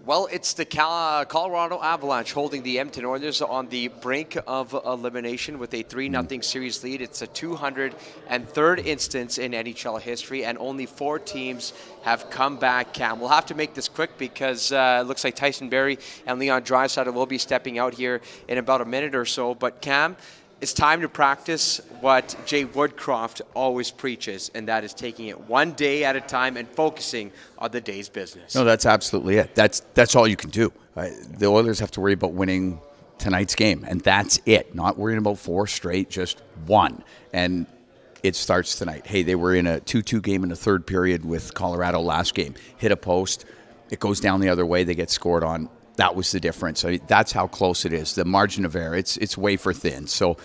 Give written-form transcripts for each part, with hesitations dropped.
Well, it's the Colorado Avalanche holding the Edmonton Oilers on the brink of elimination with a 3-0 series lead. It's a 203rd instance in NHL history, and only 4 teams have come back, Cam. We'll have to make this quick because it looks like Tyson Barrie and Leon Draisaitl will be stepping out here in about a minute or so. But, Cam, it's time to practice what Jay Woodcroft always preaches, and that is taking it one day at a time and focusing on the day's business. No, that's absolutely it. That's all you can do. The Oilers have to worry about winning tonight's game, and that's it. Not worrying about 4 straight, just 1. And it starts tonight. Hey, they were in a 2-2 game in the third period with Colorado last game. Hit a post. It goes down the other way. They get scored on. That was the difference. I mean, that's how close it is. The margin of error, it's wafer thin. So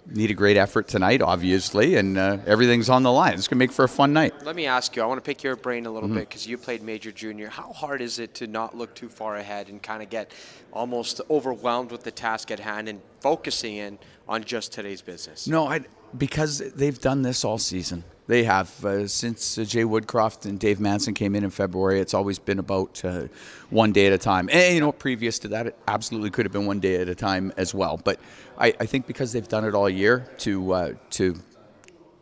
need a great effort tonight, obviously, and everything's on the line. It's going to make for a fun night. Let me ask you, I want to pick your brain a little bit because you played major junior. How hard is it to not look too far ahead and kind of get almost overwhelmed with the task at hand and focusing in on just today's business? No, because they've done this all season. They have. Since Jay Woodcroft and Dave Manson came in February, it's always been about one day at a time. And, previous to that, it absolutely could have been one day at a time as well. But I think because they've done it all year, to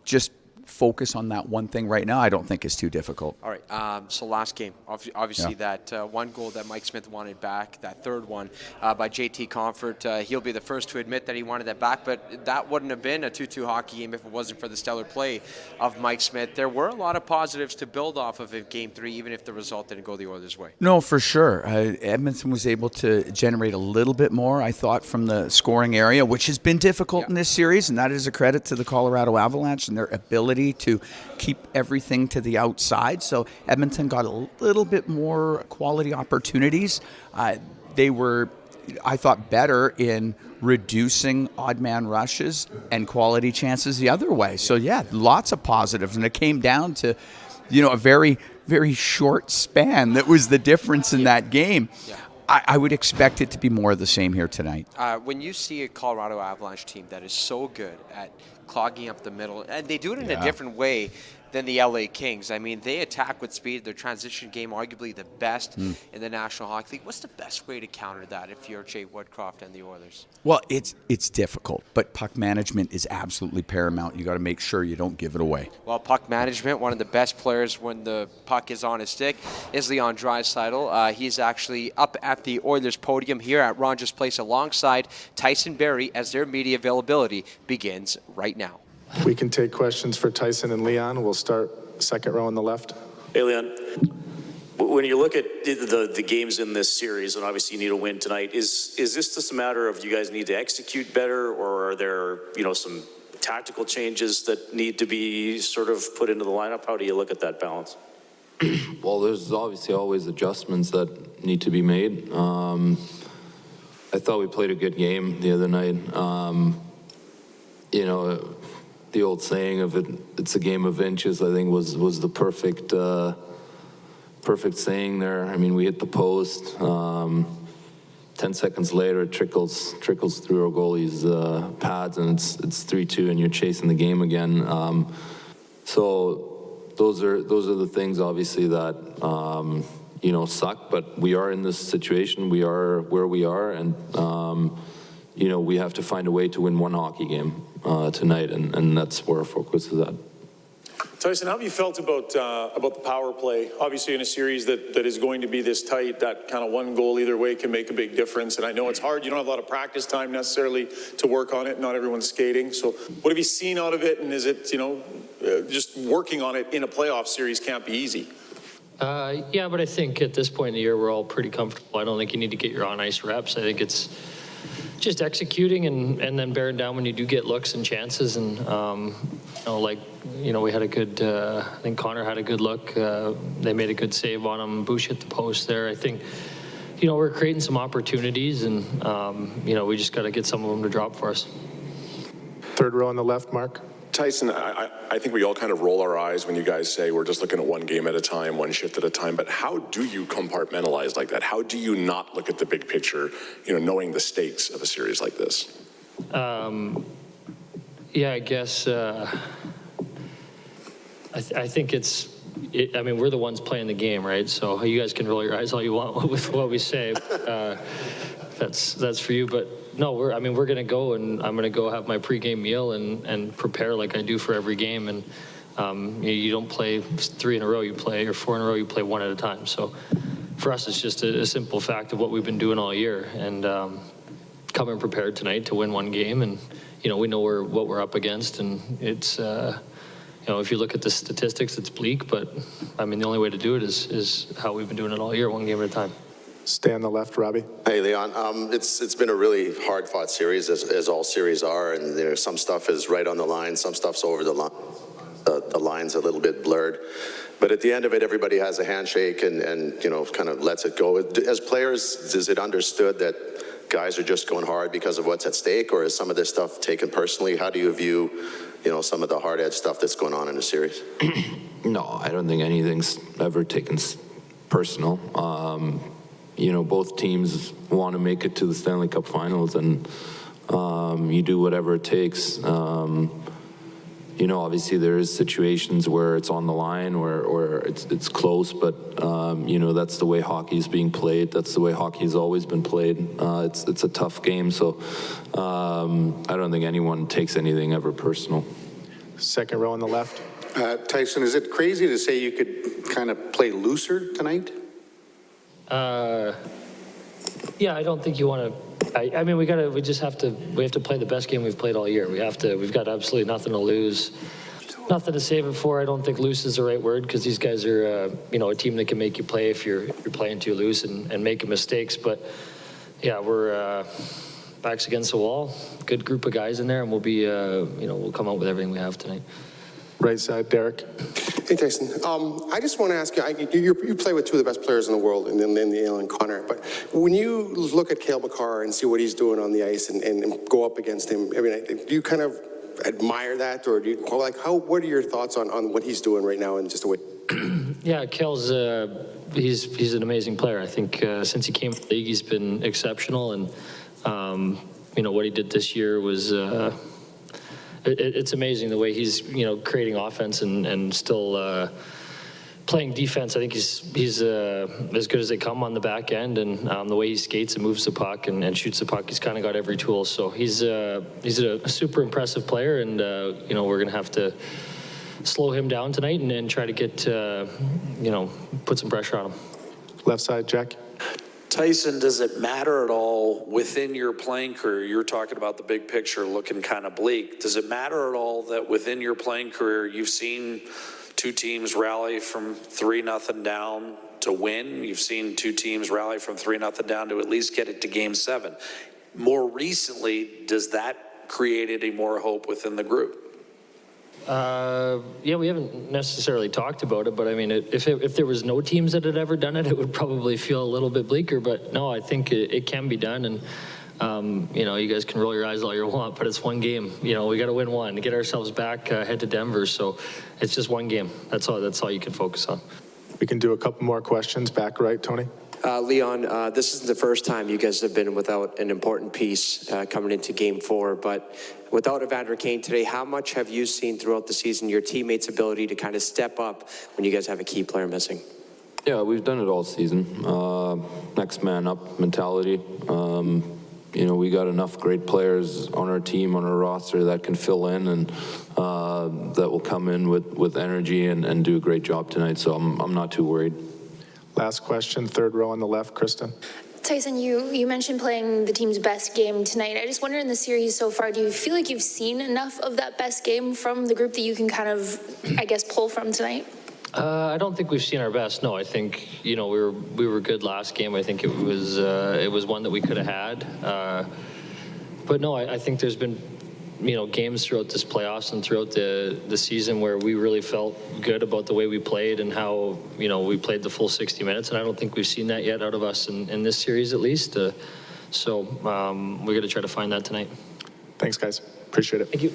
just focus on that one thing right now, I don't think is too difficult. All right, so last game, obviously that one goal that Mike Smith wanted back, that third one by JT Comfort, he'll be the first to admit that he wanted that back, but that wouldn't have been a 2-2 hockey game if it wasn't for the stellar play of Mike Smith. There were a lot of positives to build off of in Game 3, even if the result didn't go the Oilers' way. No, for sure. Edmonton was able to generate a little bit more, I thought, from the scoring area, which has been difficult in this series, and that is a credit to the Colorado Avalanche and their ability to keep everything to the outside. So Edmonton got a little bit more quality opportunities. They were, I thought, better in reducing odd man rushes and quality chances the other way. So yeah, lots of positives, and it came down to, a very, very short span that was the difference in that game. Yeah. I would expect it to be more of the same here tonight. When you see a Colorado Avalanche team that is so good at clogging up the middle, and they do it in a different way than the LA Kings. I mean, they attack with speed. Their transition game, arguably the best in the National Hockey League. What's the best way to counter that if you're Jay Woodcroft and the Oilers? Well, it's difficult, but puck management is absolutely paramount. You got to make sure you don't give it away. Well, puck management, one of the best players when the puck is on his stick is Leon Draisaitl. He's actually up at the Oilers podium here at Rogers Place alongside Tyson Barrie as their media availability begins right now. We can take questions for Tyson and Leon. We'll start second row on the left. Hey, Leon. When you look at the games in this series, and obviously you need a win tonight, is this just a matter of you guys need to execute better, or are there, some tactical changes that need to be sort of put into the lineup? How do you look at that balance? Well, there's obviously always adjustments that need to be made. I thought we played a good game the other night. The old saying of it's a game of inches, I think was the perfect saying there. I mean, we hit the post. 10 seconds later, it trickles through our goalie's pads, and it's 3-2, and you're chasing the game again. So those are the things, obviously, that suck. But we are in this situation. We are where we are, and we have to find a way to win one hockey game tonight, and that's where our focus is at. Tyson, how have you felt about the power play? Obviously, in a series that is going to be this tight, that kind of one goal either way can make a big difference. And I know it's hard. You don't have a lot of practice time necessarily to work on it. Not everyone's skating. So what have you seen out of it? And is it, just working on it in a playoff series can't be easy? Yeah, but I think at this point in the year, we're all pretty comfortable. I don't think you need to get your on-ice reps. I think it's just executing and then bearing down when you do get looks and chances. And, we had a good, I think Connor had a good look. They made a good save on him. Bush hit the post there. I think, we're creating some opportunities, and, we just got to get some of them to drop for us. Third row on the left, Mark. Tyson, I think we all kind of roll our eyes when you guys say we're just looking at one game at a time, one shift at a time, but how do you compartmentalize like that? How do you not look at the big picture, knowing the stakes of a series like this? Yeah, I guess I think we're the ones playing the game, right? So you guys can roll your eyes all you want with what we say. That's for you, but no, we're going to go, and I'm going to go have my pregame meal and prepare like I do for every game. And you don't play 3 in a row, you play, or 4 in a row, you play one at a time. So for us, it's just a simple fact of what we've been doing all year, and coming prepared tonight to win one game. And we know what we're up against, and it's if you look at the statistics, it's bleak, but the only way to do it is how we've been doing it all year, one game at a time. Stay on the left, Robbie. Hey, Leon. It's been a really hard-fought series, as all series are, and some stuff is right on the line, some stuff's over the line. The line's a little bit blurred. But at the end of it, everybody has a handshake and kind of lets it go. As players, is it understood that guys are just going hard because of what's at stake, or is some of this stuff taken personally? How do you view, some of the hard-edge stuff that's going on in the series? No, I don't think anything's ever taken personal. Both teams want to make it to the Stanley Cup Finals, and you do whatever it takes. Obviously there is situations where it's on the line or it's close, but that's the way hockey is being played. That's the way hockey has always been played. It's a tough game, so I don't think anyone takes anything ever personal. Second row on the left. Tyson, is it crazy to say you could kind of play looser tonight? Yeah, I don't think you want to. We have to play the best game we've played all year. We've got absolutely nothing to lose, nothing to save it for. I don't think loose is the right word, because these guys are, a team that can make you play if you're playing too loose and making mistakes. But yeah, we're backs against the wall. Good group of guys in there, and we'll be, we'll come out with everything we have tonight. Right side, Derek. Hey, Tyson. I just want to ask you, you play with two of the best players in the world, and and Connor, but when you look at Cale Makar and see what he's doing on the ice and go up against him, do you kind of admire that, or do you, what are your thoughts on what he's doing right now and just the way? Yeah, Cale's, he's an amazing player. I think since he came to the league, he's been exceptional, and what he did this year was it's amazing the way he's, creating offense and still playing defense. I think he's as good as they come on the back end, and the way he skates and moves the puck and shoots the puck, he's kind of got every tool. So he's a super impressive player, and we're going to have to slow him down tonight and try to get put some pressure on him. Left side, Jack. Tyson, does it matter at all within your playing career? You're talking about the big picture looking kind of bleak. Does it matter at all that within your playing career you've seen two teams rally from 3-0 down to win? You've seen two teams rally from 3-0 down to at least get it to Game 7. More recently, does that create any more hope within the group? Yeah, we haven't necessarily talked about it, but I mean, if there was no teams that had ever done it, it would probably feel a little bit bleaker. But no, I think it can be done, and you guys can roll your eyes all you want, but it's one game. We got to win one to get ourselves back, head to Denver. So it's just one game. That's all you can focus on. We can do a couple more questions. Back right, Tony. Leon, this isn't the first time you guys have been without an important piece coming into Game 4, but without Evander Kane today, how much have you seen throughout the season your teammates' ability to kind of step up when you guys have a key player missing? Yeah, we've done it all season. Next man up mentality. We got enough great players on our team, on our roster that can fill in and that will come in with energy and do a great job tonight. So I'm not too worried. Last question, third row on the left, Kristen. Tyson, you mentioned playing the team's best game tonight. I just wonder in the series so far, do you feel like you've seen enough of that best game from the group that you can kind of, pull from tonight? I don't think we've seen our best. No, I think we were good last game. I think it was one that we could have had. But no, I think there's been games throughout this playoffs and throughout the season where we really felt good about the way we played and how we played the full 60 minutes. And I don't think we've seen that yet out of us in this series at least. So we're going to try to find that tonight. Thanks, guys. Appreciate it. Thank you.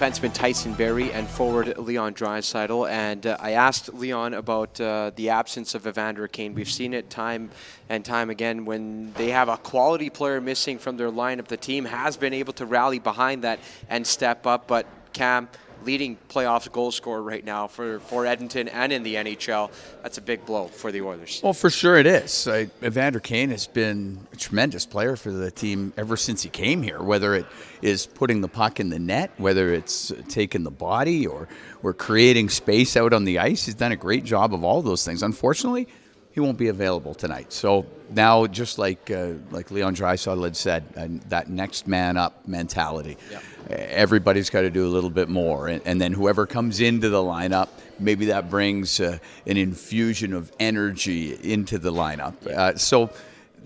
Defenseman Tyson Barrie and forward Leon Draisaitl. And I asked Leon about the absence of Evander Kane. We've seen it time and time again when they have a quality player missing from their lineup. The team has been able to rally behind that and step up. But Cam, leading playoff goal scorer right now for Edmonton and in the NHL, that's a big blow for the Oilers. Well, for sure it is. Evander Kane has been a tremendous player for the team ever since he came here, whether it is putting the puck in the net, whether it's taking the body or creating space out on the ice. He's done a great job of all those things. Unfortunately, he won't be available tonight. So now, just like Leon Draisaitl had said, that next man up mentality. Yep. Everybody's got to do a little bit more. And then whoever comes into the lineup, maybe that brings an infusion of energy into the lineup. So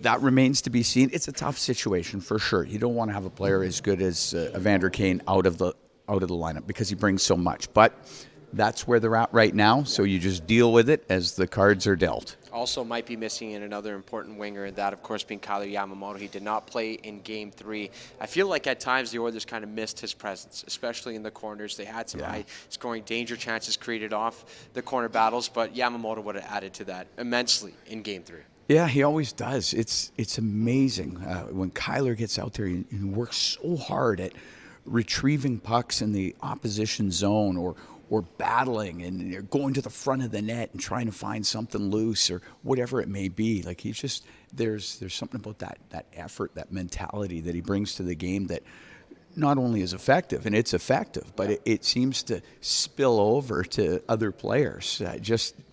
that remains to be seen. It's a tough situation for sure. You don't want to have a player as good as Evander Kane out of the lineup because he brings so much. But that's where they're at right now, so you just deal with it as the cards are dealt. Also might be missing in another important winger, and that, of course, being Kailer Yamamoto. He did not play in Game 3. I feel like at times the Oilers kind of missed his presence, especially in the corners. They had some high-scoring danger chances created off the corner battles, but Yamamoto would have added to that immensely in Game 3. Yeah, he always does. It's amazing when Kailer gets out there. He works so hard at retrieving pucks in the opposition zone or battling and going to the front of the net and trying to find something loose or whatever it may be. Like he's just there's something about that effort, that mentality that he brings to the game that not only is effective, and it's effective, but it seems to spill over to other players.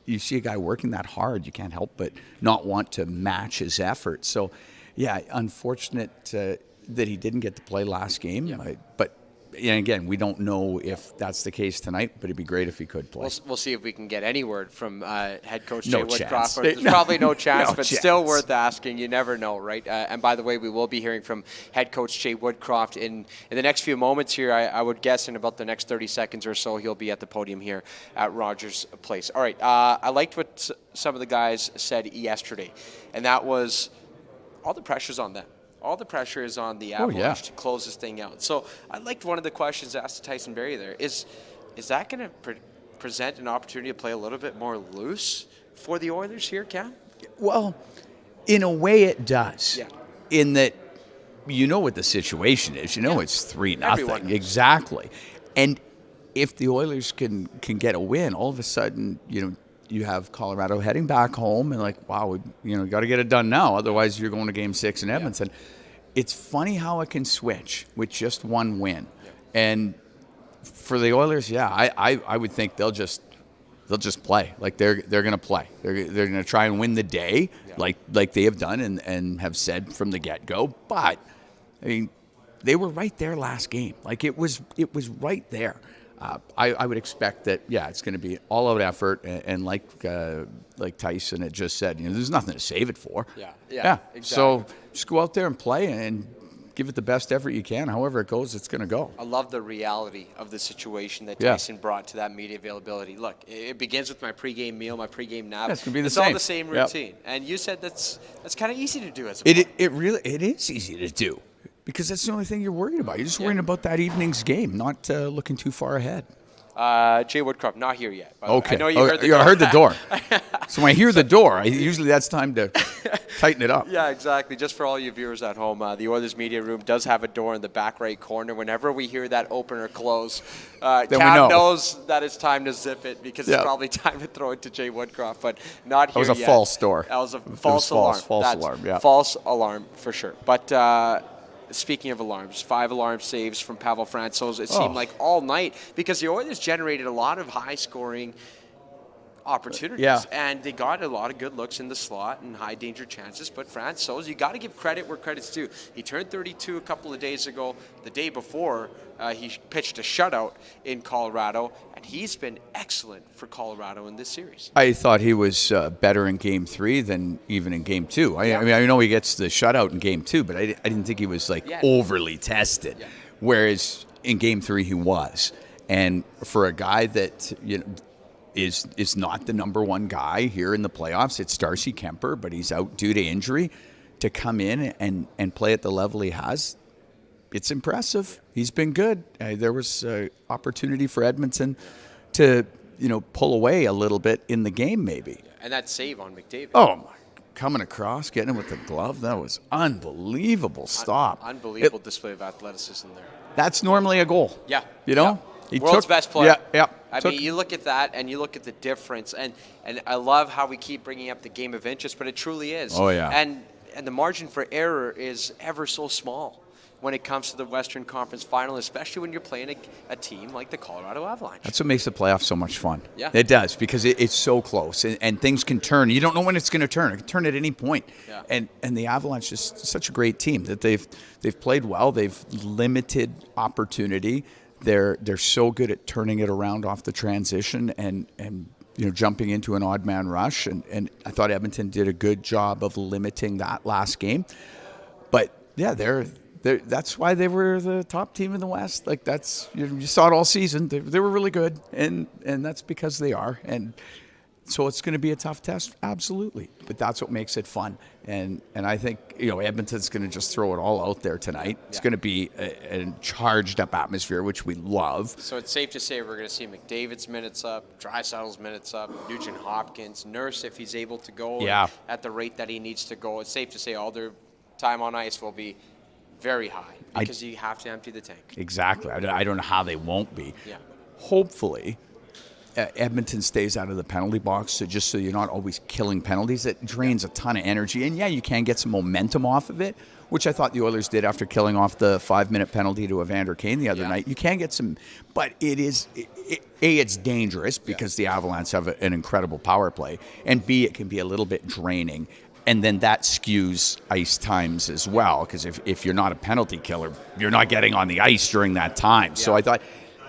You see a guy working that hard, you can't help but not want to match his effort. So, yeah, unfortunate that he didn't get to play last game, but. And again, we don't know if that's the case tonight, but it'd be great if he could play. We'll see if we can get any word from head coach Jay Woodcroft. There's probably no chance, but still worth asking. You never know, right? And by the way, we will be hearing from head coach Jay Woodcroft in the next few moments here. I would guess in about the next 30 seconds or so, he'll be at the podium here at Rogers Place. All right, I liked what some of the guys said yesterday, and that was all the pressure's on them. All the pressure is on the Avalanche to close this thing out. So I liked one of the questions asked to Tyson Barrie there. Is that going to present an opportunity to play a little bit more loose for the Oilers here, Cam? Well, In a way, it does. Yeah. In that, you know what the situation is. You know it's 3-0. Everyone knows. Exactly. And if the Oilers can get a win, all of a sudden, you have Colorado heading back home and like, wow, got to get it done now. Otherwise, you're going to Game 6 in Edmonton. Yeah. It's funny how it can switch with just one win. Yeah. And for the Oilers, I would think they'll just play. Like they're going to play. They're going to try and win the day, like they have done and have said from the get-go. But I mean, they were right there last game. Like it was right there. I would expect that. Yeah, it's going to be all-out effort, and like Tyson had just said, there's nothing to save it for. Yeah. Exactly. So just go out there and play and give it the best effort you can. However it goes, it's going to go. I love the reality of the situation that Tyson brought to that media availability. Look, it begins with my pregame meal, my pregame nap. Yeah, it's going to be it's the same. all the same routine. Yep. And you said that's kind of easy to do as a player. It is easy to do because that's the only thing you're worried about. You're just worrying about that evening's game, not looking too far ahead. Jay Woodcroft, not here yet. Okay. I know you heard the door. I heard the door. So when I hear the door, usually that's time to tighten it up. Yeah, exactly. Just for all you viewers at home, the Oilers media room does have a door in the back right corner. Whenever we hear that open or close, Cam knows that it's time to zip it because it's probably time to throw it to Jay Woodcroft, but not here yet. That was a false door. That was a false alarm. False alarm, yeah. False alarm for sure. But speaking of alarms, 5 alarm saves from Pavel Francouz, it seemed like all night because the Oilers generated a lot of high-scoring opportunities. Yeah. And they got a lot of good looks in the slot and high-danger chances. But Francouz, you got to give credit where credit's due. He turned 32 a couple of days ago. The day before, he pitched a shutout in Colorado, and he's been excellent for Colorado in this series. I thought he was better in Game 3 than even in Game 2. I mean, I know he gets the shutout in Game 2, but I didn't think he was overly tested. Yeah. Whereas in Game 3 he was, and for a guy that is not the number one guy here in the playoffs, it's Darcy Kemper, but he's out due to injury. To come in and play at the level he has, it's impressive. He's been good. There was opportunity for Edmonton to, pull away a little bit in the game maybe. And that save on McDavid. Oh, my. Coming across, getting him with the glove, that was unbelievable stop. Unbelievable display of athleticism there. That's normally a goal. Yeah. He World's best player. Yeah. I mean, you look at that and you look at the difference, and I love how we keep bringing up the game of interest, but it truly is. Oh, yeah. And the margin for error is ever so small when it comes to the Western Conference Final, especially when you're playing a team like the Colorado Avalanche. That's what makes the playoffs so much fun. Yeah. It does, because it's so close, and things can turn. You don't know when it's going to turn. It can turn at any point. Yeah. And the Avalanche is such a great team that they've played well. They've limited opportunity. They're so good at turning it around off the transition and jumping into an odd man rush. And I thought Edmonton did a good job of limiting that last game. But yeah, that's why they were the top team in the West. Like that's you saw it all season. They were really good, and that's because they are. And so it's going to be a tough test, absolutely. But that's what makes it fun. And I think Edmonton's going to just throw it all out there tonight. It's going to be a charged up atmosphere, which we love. So it's safe to say we're going to see McDavid's minutes up, Draisaitl's minutes up, Nugent Hopkins, Nurse if he's able to go at the rate that he needs to go. It's safe to say all their time on ice will be very high because you have to empty the tank. Exactly. I don't know how they won't be. Yeah. Hopefully, Edmonton stays out of the penalty box, so you're not always killing penalties. It drains a ton of energy. And, you can get some momentum off of it, which I thought the Oilers did after killing off the 5-minute penalty to Evander Kane the other night. You can get some, but it's dangerous because the Avalanche have an incredible power play, and B, it can be a little bit draining. And then that skews ice times as well, because if you're not a penalty killer, you're not getting on the ice during that time. Yeah. So I thought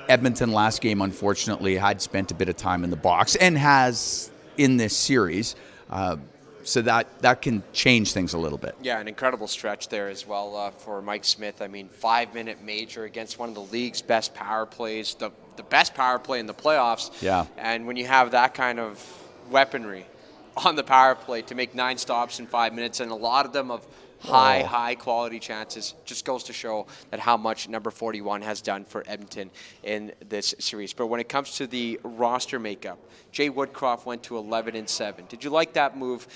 Edmonton last game, unfortunately, had spent a bit of time in the box and has in this series. So that can change things a little bit. Yeah, an incredible stretch there as well for Mike Smith. I mean, 5-minute major against one of the league's best power plays, the best power play in the playoffs. Yeah. And when you have that kind of weaponry on the power play to make 9 stops in 5 minutes, and a lot of them of high quality chances. Just goes to show that how much number 41 has done for Edmonton in this series. But when it comes to the roster makeup, Jay Woodcroft went to 11-7. Did you like that move,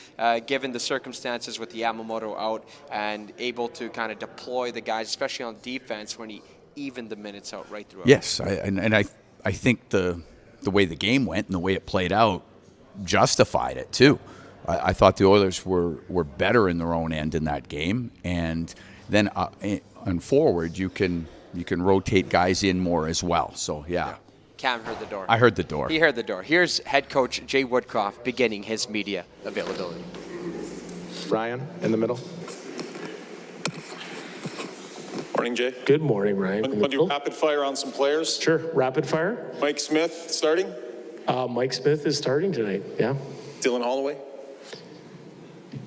given the circumstances with Yamamoto out and able to kind of deploy the guys, especially on defense, when he evened the minutes out right throughout? Yes, I think the way the game went and the way it played out justified it too. I thought the Oilers were better in their own end in that game, and then on forward you can rotate guys in more as well. So yeah. Cam heard the door. I heard the door. He heard the door. Here's head coach Jay Woodcroft beginning his media availability. Ryan in the middle. Morning, Jay. Good morning, Ryan. Want to do rapid fire on some players? Sure, rapid fire. Mike Smith starting. Mike Smith is starting tonight, yeah. Dylan Holloway.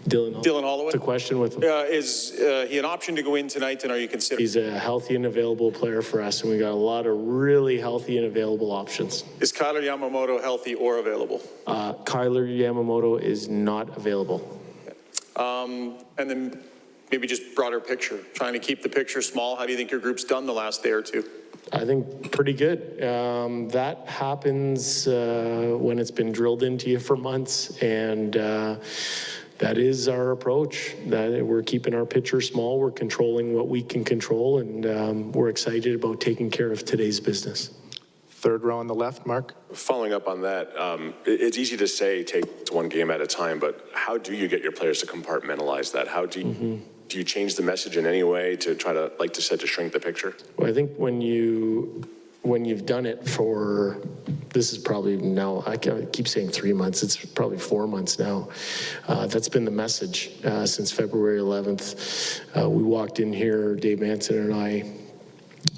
Dylan Holloway. It's a question with him. Is he an option to go in tonight, and are you considering? He's a healthy and available player for us, and we got a lot of really healthy and available options. Is Kyler Yamamoto healthy or available? Kyler Yamamoto is not available. And then maybe just broader picture, trying to keep the picture small. How do you think your group's done the last day or two? I think pretty good. That happens when it's been drilled into you for months, and that is our approach. That we're keeping our picture small, we're controlling what we can control, and we're excited about taking care of today's business. Third row on the left, Mark. Following up on that, it's easy to say take one game at a time, but how do you get your players to compartmentalize that? How do you, do you change the message in any way to try to, like to said, to shrink the picture? Well, I think when you've done it for, this is probably now, I keep saying 3 months, it's probably 4 months now. That's been the message since February 11th. We walked in here, Dave Manson and I,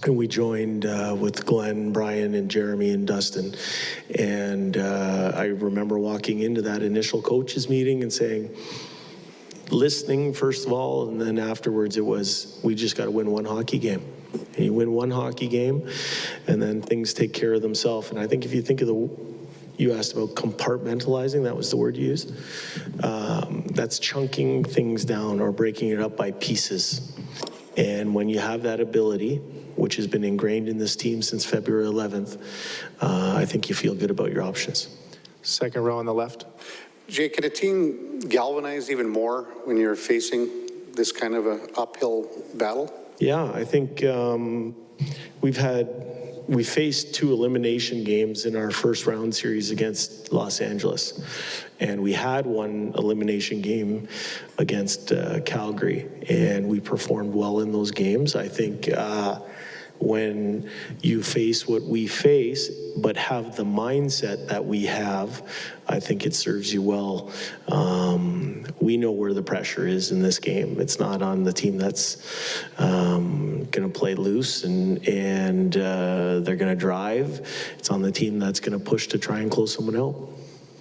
and we joined with Glenn, Brian, and Jeremy and Dustin. And I remember walking into that initial coaches meeting and saying, listening first of all, and then afterwards it was, we just got to win one hockey game. And you win one hockey game, and then things take care of themselves. And I think if you think of you asked about compartmentalizing, that was the word you used. That's chunking things down or breaking it up by pieces. And when you have that ability, which has been ingrained in this team since February 11th, I think you feel good about your options. Second row on the left. Jay, can a team galvanize even more when you're facing this kind of an uphill battle? Yeah, I think we faced 2 elimination games in our first round series against Los Angeles. And we had 1 elimination game against Calgary, and we performed well in those games. I think when you face what we face, but have the mindset that we have, I think it serves you well. We know where the pressure is in this game. It's not on the team that's going to play loose and they're going to drive. It's on the team that's going to push to try and close someone out.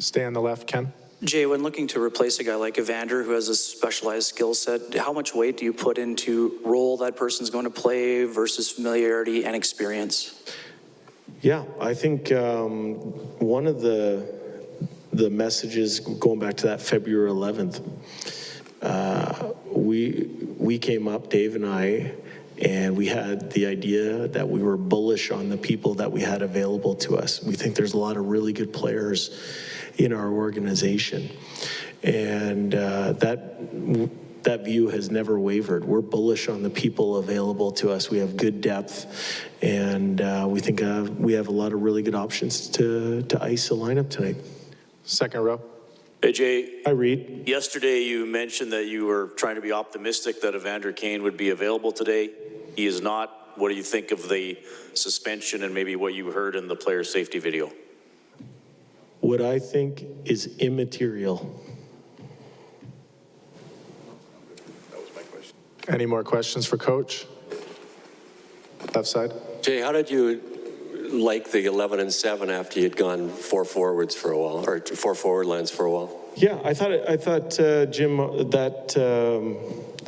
Stay on the left, Ken. Jay, when looking to replace a guy like Evander who has a specialized skill set, how much weight do you put into role that person's going to play versus familiarity and experience? Yeah, I think one of the messages, going back to that February 11th, we came up, Dave and I, and we had the idea that we were bullish on the people that we had available to us. We think there's a lot of really good players in our organization, and that view has never wavered. We're bullish on the people available to us. We have good depth, and we think we have a lot of really good options to ice a lineup tonight. Second row. Hey, Jay. Hi, Reed. Yesterday you mentioned that you were trying to be optimistic that Evander Kane would be available today. He is not. What do you think of the suspension and maybe what you heard in the player safety video? What I think is immaterial. That was my question. Any more questions for Coach? Left side. Jay, how did you like the 11-7 after you'd gone 4 forwards for a while, or 4 forward lines for a while? Yeah, I thought Jim,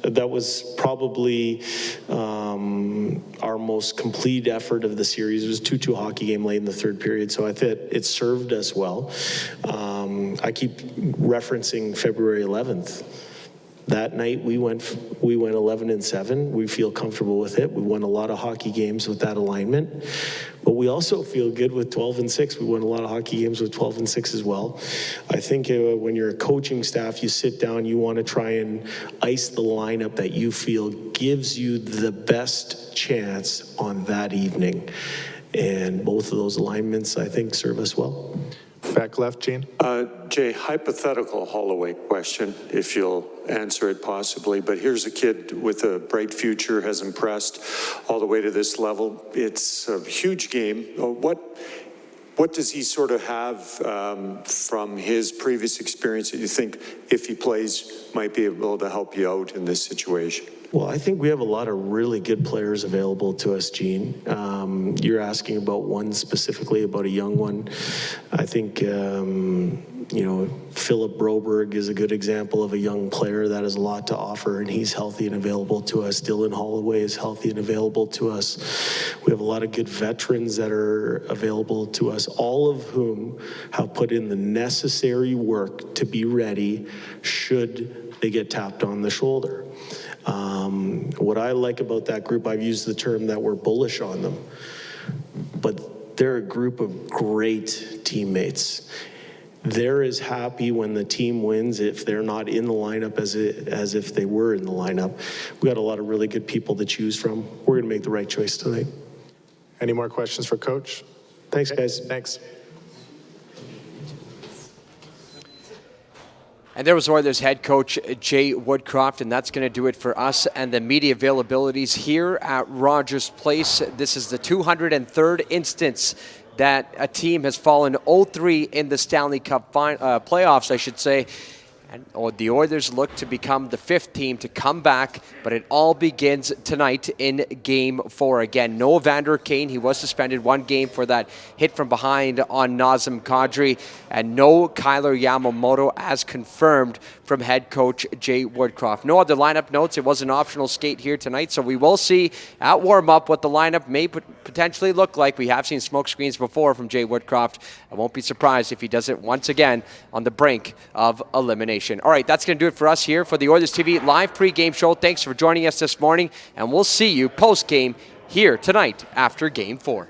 that was probably our most complete effort of the series. It was a 2-2 hockey game late in the third period, so I thought it served us well. I keep referencing February 11th. That night we went 11-7. We feel comfortable with it. We won a lot of hockey games with that alignment, but we also feel good with 12-6. We won a lot of hockey games with 12-6 as well. I think when you're a coaching staff, you sit down, you want to try and ice the lineup that you feel gives you the best chance on that evening. And both of those alignments, I think, serve us well. Back left, Gene. Jay, hypothetical Holloway question, if you'll answer it possibly, but here's a kid with a bright future, has impressed all the way to this level. It's a huge game. What does he sort of have from his previous experience that you think, if he plays, might be able to help you out in this situation? Well, I think we have a lot of really good players available to us, Gene. You're asking about one specifically, about a young one. I think, Philip Broberg is a good example of a young player that has a lot to offer, and he's healthy and available to us. Dylan Holloway is healthy and available to us. We have a lot of good veterans that are available to us, all of whom have put in the necessary work to be ready should they get tapped on the shoulder. What I like about that group, I've used the term that we're bullish on them, but they're a group of great teammates. They're as happy when the team wins if they're not in the lineup as if they were in the lineup. We got a lot of really good people to choose from. We're going to make the right choice tonight. Any more questions for Coach? Thanks, guys. Thanks. And there was Oilers head coach Jay Woodcroft, and that's going to do it for us and the media availabilities here at Rogers Place. This is the 203rd instance that a team has fallen 0-3 in the Stanley Cup playoffs, I should say. And the Oilers look to become the 5th team to come back, but it all begins tonight in Game 4. Again, no Evander Kane. He was suspended 1 game for that hit from behind on Nazem Kadri, and no Kyler Yamamoto, as confirmed from head coach Jay Woodcroft. No other lineup notes. It was an optional skate here tonight, so we will see at warm-up what the lineup may potentially look like. We have seen smoke screens before from Jay Woodcroft. I won't be surprised if he does it once again on the brink of elimination. All right, that's going to do it for us here for the Oilers TV live pregame show. Thanks for joining us this morning, and we'll see you post-game here tonight after Game 4.